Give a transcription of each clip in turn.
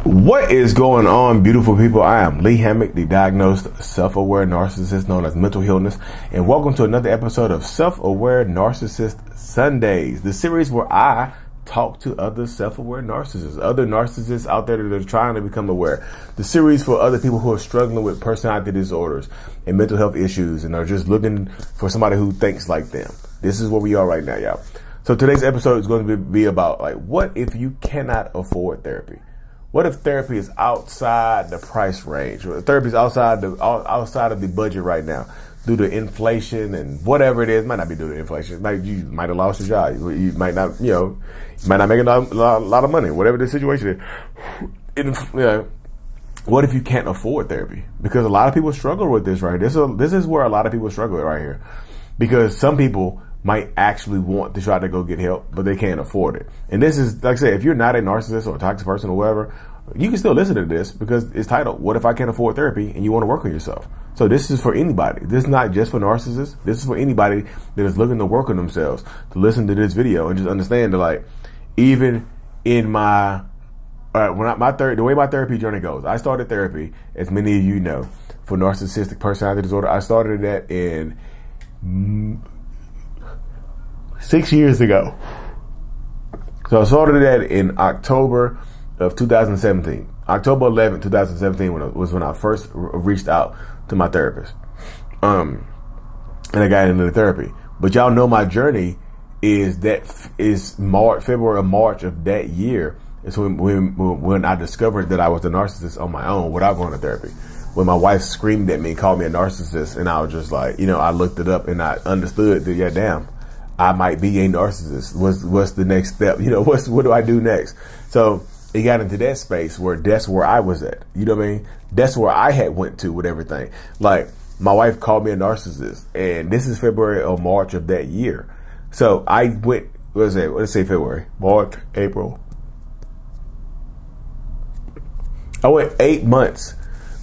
What is going on, beautiful people? I am Lee Hammock, the diagnosed self-aware narcissist known as mental illness, and welcome to another episode of Self-Aware Narcissist Sundays, the series where I talk to other self-aware narcissists, other narcissists out there that are trying to become aware. The series for other people who are struggling with personality disorders and mental health issues and are just looking for somebody who thinks like them. This is where we are right now, y'all. So today's episode is going to be about, like, what if you cannot afford therapy? What if therapy is outside the price range? Or therapy is outside of the budget right now due to inflation and whatever it is. It might not be due to inflation. You might have lost your job. You might not, you might not make a lot of money. Whatever the situation is. What if you can't afford therapy? Because a lot of people struggle with this, right? This is where a lot of people struggle right here. Because some people might actually want to try to go get help, but they can't afford it. And this is, like I said, if you're not a narcissist or a toxic person or whatever, you can still listen to this because it's titled, What If I Can't Afford Therapy? And you want to work on yourself. So this is for anybody. This is not just for narcissists. This is for anybody that is looking to work on themselves, to listen to this video and just understand that, like, even in my, the way my therapy journey goes, I started therapy, as many of you know, for narcissistic personality disorder. I started that in 6 years ago. So I started that in October of 2017. October 11th, 2017 was when I first reached out to my therapist. And I got into the therapy. But y'all know my journey is February or March of that year is when I discovered that I was a narcissist on my own without going to therapy. When my wife screamed at me and called me a narcissist, and I was just like, I looked it up and I understood that, yeah, damn, I might be a narcissist. What's the next step? What do I do next? So it got into that space where that's where I was at. You know what I mean? That's where I had went to with everything. Like, my wife called me a narcissist, and this is February or March of that year. So I went, let's say February, March, April. I went 8 months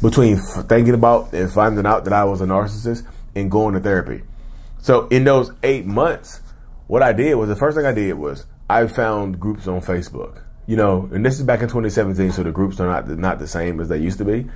between thinking about and finding out that I was a narcissist and going to therapy. So in those 8 months, what I did was, the first thing I did was I found groups on Facebook, and this is back in 2017. So the groups are not the same as they used to be,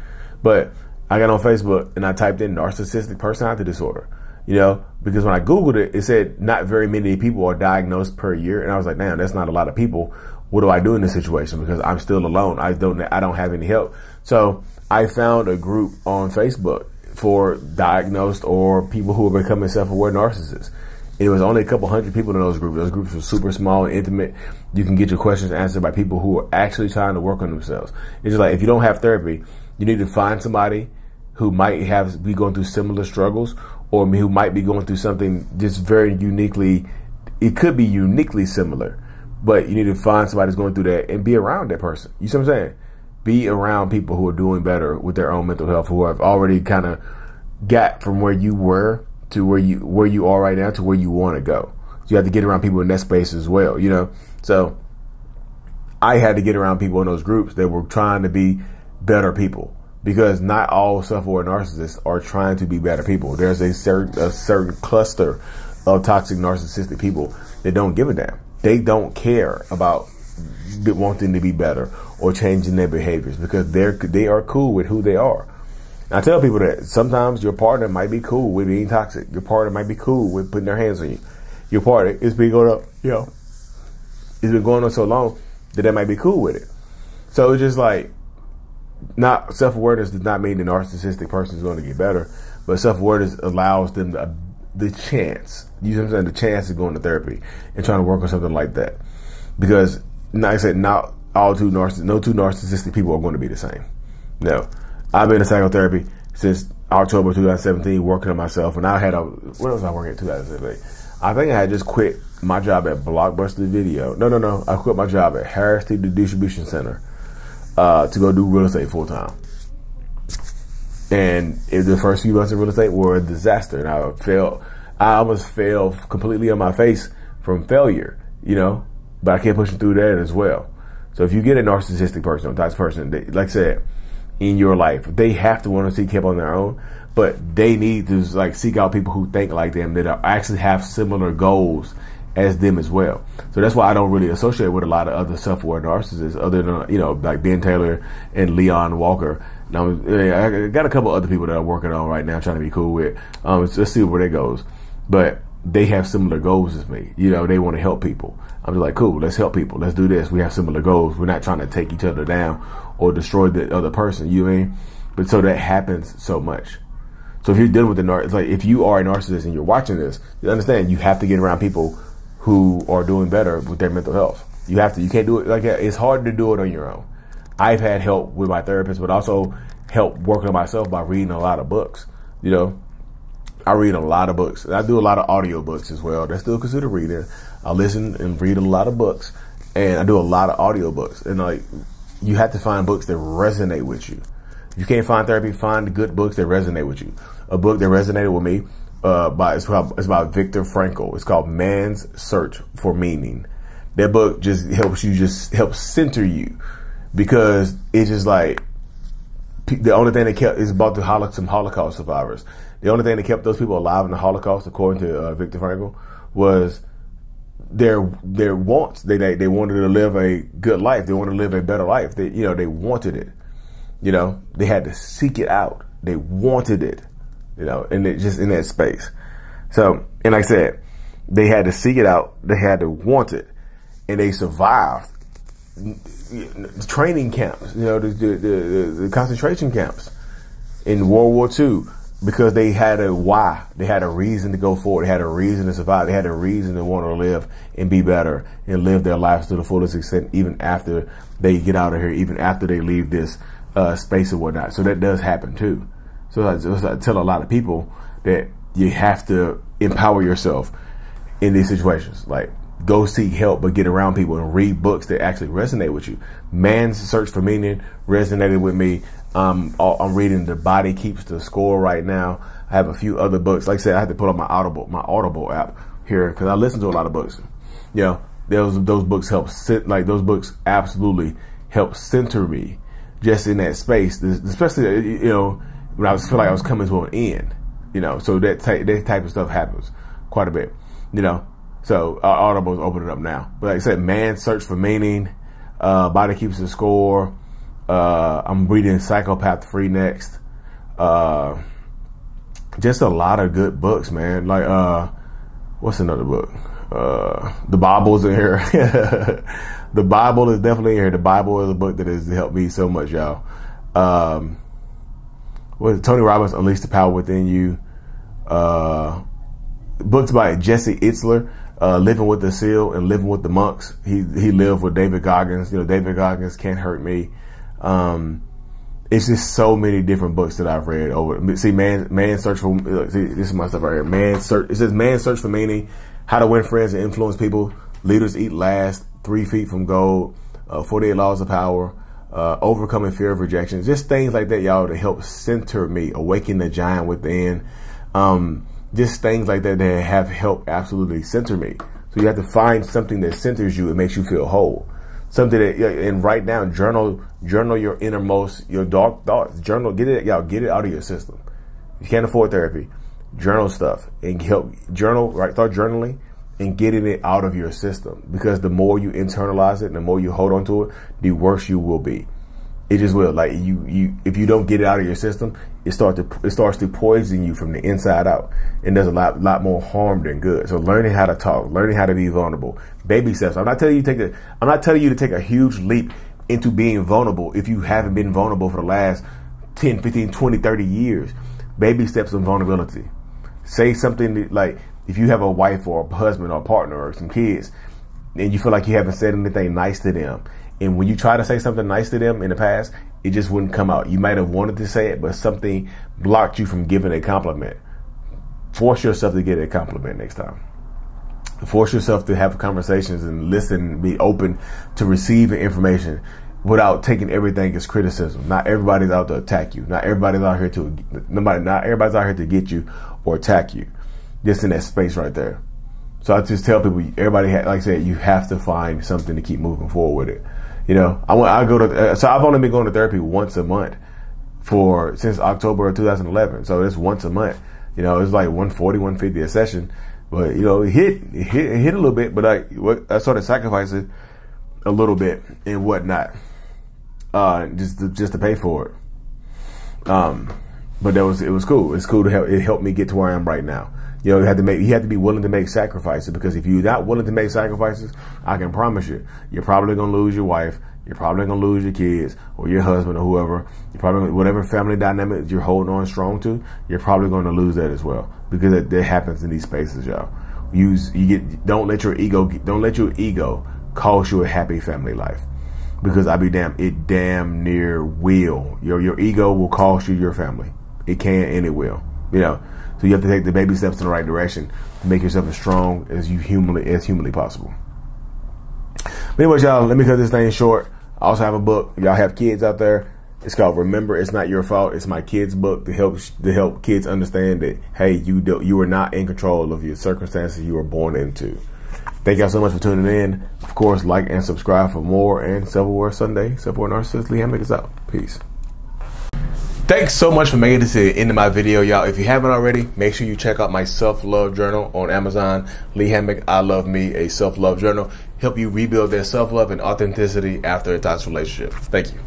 but I got on Facebook and I typed in narcissistic personality disorder, because when I Googled it, it said not very many people are diagnosed per year. And I was like, damn, that's not a lot of people. What do I do in this situation? Because I'm still alone. I don't have any help. So I found a group on Facebook for diagnosed or people who are becoming self-aware narcissists. It was only a couple hundred people in those groups. Those groups were super small and intimate. You can get your questions answered by people who are actually trying to work on themselves. It's just like, if you don't have therapy, you need to find somebody who might be going through similar struggles, or who might be going through something just very uniquely. It could be uniquely similar, but you need to find somebody who's going through that and be around that person. You see what I'm saying? Be around people who are doing better with their own mental health, who have already kind of got from where you were to where you are right now to where you want to go. So you have to get around people in that space as well, So I had to get around people in those groups that were trying to be better people, because not all self-aware narcissists are trying to be better people. There's a certain cluster of toxic narcissistic people that don't give a damn. They don't care about wanting to be better or changing their behaviors, because they are cool with who they are. And I tell people that sometimes your partner might be cool with being toxic. Your partner might be cool with putting their hands on you. Your partner it's been going on so long that they might be cool with it. So it's just like, not self-awareness does not mean the narcissistic person is going to get better, but self-awareness allows them the chance. You know what I'm saying? The chance of going to therapy and trying to work on something like that. Because, like I said, no two narcissistic people are going to be the same. No. I've been in psychotherapy since October 2017, working on myself. And I had what was I working at 2017? I think I had just quit my job at Blockbuster Video. No. I quit my job at Harris Teeter Distribution Center to go do real estate full time. And the first few months of real estate were a disaster. And I almost fell completely on my face from failure, but I kept pushing through that as well. So if you get a narcissistic person, a toxic person, like I said, in your life, they have to want to seek help on their own, but they need to seek out people who think like them, that actually have similar goals as them as well. So that's why I don't really associate with a lot of other self-aware narcissists other than, you know, like Ben Taylor and Leon Walker. Now, I got a couple other people that I'm working on right now, trying to be cool with. Let's see where that goes. But they have similar goals as me. You know, they want to help people. I'm just like, cool, let's help people. Let's do this. We have similar goals. We're not trying to take each other down or destroy the other person. You know what I mean? But so that happens so much. So if you're dealing with it's like if you are a narcissist and you're watching this, you understand you have to get around people who are doing better with their mental health. You have to. You can't do it like that. It's hard to do it on your own. I've had help with my therapist, but also help working on myself by reading a lot of books. You know, I read a lot of books. I do a lot of audio books as well. That's still considered reading. I listen and read a lot of books, and I do a lot of audio books. And like, you have to find books that resonate with you. If you can't find therapy, find good books that resonate with you. A book that resonated with me it's about Viktor Frankl. It's called Man's Search for Meaning. That book just helps center you, because it's just like the only thing that kept is about some Holocaust survivors. The only thing that kept those people alive in the Holocaust, according to Viktor Frankl, was their wants. They wanted to live a good life. They wanted to live a better life. They wanted it. You know, they had to seek it out. They wanted it. You know, and it just in that space. So, and like I said, they had to seek it out. They had to want it, and they survived training camps. You know, the concentration camps in World War II, because they had a why. They had a reason to go forward. They had a reason to survive. They had a reason to want to live and be better and live their lives to the fullest extent, even after they get out of here, even after they leave this space or whatnot. So that does happen too. So I tell a lot of people that you have to empower yourself in these situations. Like, go seek help, but get around people and read books that actually resonate with you. Man's Search for Meaning resonated with me. I'm reading The Body Keeps the Score right now. I have a few other books. Like I said, I have to put on my Audible app here, because I listen to a lot of books. You know, those books those books absolutely help center me just in that space, especially, you know, when I feel like I was coming to an end, you know. So that type of stuff happens quite a bit, you know. So Audible's opening up now. But like I said, Man's Search for Meaning, Body Keeps the Score. I'm reading Psychopath Free next. Just a lot of good books, man. Like, what's another book? The Bible's in here. The Bible is definitely in here. The Bible is a book that has helped me so much, y'all. Tony Robbins, Unleash the Power Within You. Books by Jesse Itzler, Living with the Seal and Living with the Monks. He lived with David Goggins. You know, David Goggins, Can't Hurt Me. It's just so many different books that I've read over. See, Man Search for. See, this is my stuff right here. It says Man's Search for Meaning, How to Win Friends and Influence People, Leaders Eat Last, 3 Feet from Gold, 48 Laws of Power, Overcoming Fear of Rejection. Just things like that, y'all, to help center me, awaken the giant within. Just things like that have helped absolutely center me. So you have to find something that centers you and makes you feel whole. Something that, and write down, journal your innermost, your dark thoughts. Journal, get it out of your system. If you can't afford therapy, journal stuff and start journaling and getting it out of your system. Because the more you internalize it and the more you hold on to it, the worse you will be. It just will. Like, if you don't get it out of your system, it starts to poison you from the inside out, and there's a lot more harm than good. So learning how to talk, learning how to be vulnerable, baby steps. I'm not telling you to take a huge leap into being vulnerable if you haven't been vulnerable for the last 10, 15, 20, 30 years. Baby steps on vulnerability. Say something like, if you have a wife or a husband or a partner or some kids, and you feel like you haven't said anything nice to them, and when you try to say something nice to them in the past, it just wouldn't come out. You might have wanted to say it, but something blocked you from giving a compliment. Force yourself to get a compliment next time. Force yourself to have conversations and listen, be open to receiving information without taking everything as criticism. Not everybody's out to attack you. Not everybody's out here to get you or attack you. Just in that space right there. So I just tell people, like I said, you have to find something to keep moving forward with it. You know, so I've only been going to therapy once a month since October of 2011. So it's once a month. You know, it's like $140, $150 a session. But, you know, it hit a little bit, but I started sacrificing a little bit and whatnot, just to pay for it. But it was cool. It's cool to help. It helped me get to where I am right now. You know, you have to be willing to make sacrifices, because if you're not willing to make sacrifices, I can promise you, you're probably gonna lose your wife. You're probably gonna lose your kids or your husband or whoever. You're probably whatever family dynamic you're holding on strong to, you're probably going to lose that as well, because that happens in these spaces, y'all. Don't let your ego cost you a happy family life, because I be damned, it damn near will. Your ego will cost you your family. It can and it will. You know, so you have to take the baby steps in the right direction to make yourself as strong as humanly possible. But anyways, y'all, let me cut this thing short. I also have a book. If y'all have kids out there, it's called "Remember, It's Not Your Fault." It's my kids' book to help kids understand that, hey, you are not in control of your circumstances you were born into. Thank y'all so much for tuning in. Of course, like and subscribe for more. And Aware Sunday, Aware Narcissist, Lee Hammock is out. Peace. Thanks so much for making it to the end of my video, y'all. If you haven't already, make sure you check out my self-love journal on Amazon. Lee Hammock, I Love Me, a self-love journal. Help you rebuild that self-love and authenticity after a toxic relationship. Thank you.